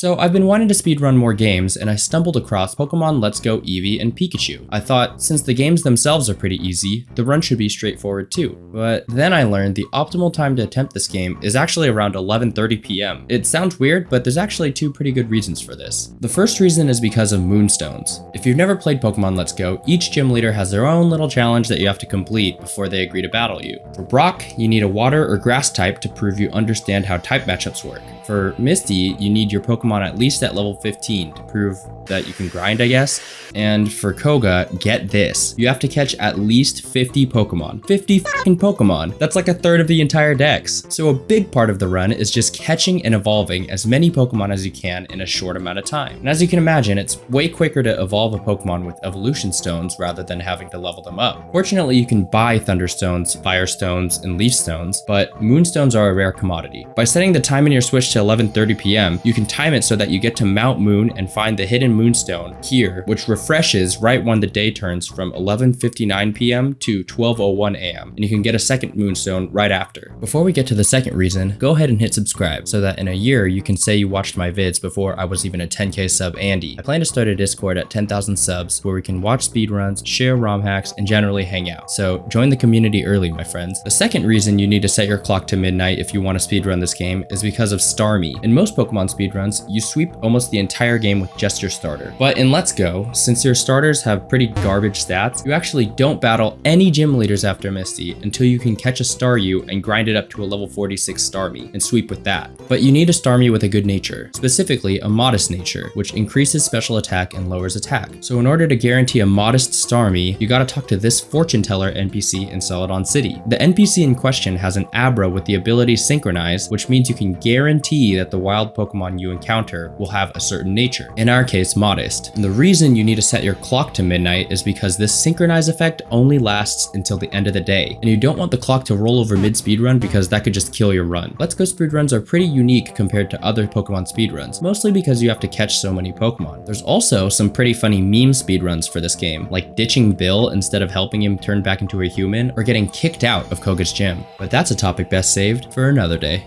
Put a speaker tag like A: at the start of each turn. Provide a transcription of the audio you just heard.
A: So I've been wanting to speedrun more games, and I stumbled across Pokemon Let's Go Eevee and Pikachu. I thought, since the games themselves are pretty easy, the run should be straightforward too. But then I learned the optimal time to attempt this game is actually around 11:30 p.m. It sounds weird, but there's actually two pretty good reasons for this. The first reason is because of moonstones. If you've never played Pokemon Let's Go, each gym leader has their own little challenge that you have to complete before they agree to battle you. For Brock, you need a water or grass type to prove you understand how type matchups work. For Misty, you need your Pokemon at least at level 15 to prove that you can grind, I guess. And for Koga, get this. You have to catch at least 50 Pokemon. 50 fucking Pokemon. That's like a third of the entire dex. So a big part of the run is just catching and evolving as many Pokemon as you can in a short amount of time. And as you can imagine, it's way quicker to evolve a Pokemon with evolution stones rather than having to level them up. Fortunately, you can buy Thunderstones, Firestones, and Leaf Stones, but Moonstones are a rare commodity. By setting the time in your Switch to 11:30 p.m., you can time it so that you get to Mount Moon and find the hidden Moonstone here, which refreshes right when the day turns from 11:59 p.m. to 12:01 a.m. and you can get a second Moonstone right after. Before we get to the second reason, go ahead and hit subscribe so that in a year you can say you watched my vids before I was even a 10k sub Andy. I plan to start a Discord at 10,000 subs where we can watch speedruns, share ROM hacks, and generally hang out. So join the community early, my friends. The second reason you need to set your clock to midnight if you want to speedrun this game is because of Starmie. In most Pokemon speedruns, you sweep almost the entire game with just your starter. But in Let's Go, since your starters have pretty garbage stats, you actually don't battle any gym leaders after Misty until you can catch a Staryu and grind it up to a level 46 Starmie and sweep with that. But you need a Starmie with a good nature, specifically a modest nature, which increases special attack and lowers attack. So in order to guarantee a modest Starmie, you gotta talk to this fortune teller NPC in Celadon City. The NPC in question has an Abra with the ability Synchronize, which means you can guarantee that the wild Pokemon you encounter will have a certain nature, in our case modest. And the reason you need to set your clock to midnight is because this Synchronize effect only lasts until the end of the day, and you don't want the clock to roll over mid speedrun because that could just kill your run. Let's Go speedruns are pretty unique compared to other Pokemon speedruns, mostly because you have to catch so many Pokemon. There's also some pretty funny meme speedruns for this game, like ditching Bill instead of helping him turn back into a human, or getting kicked out of Koga's gym. But that's a topic best saved for another day.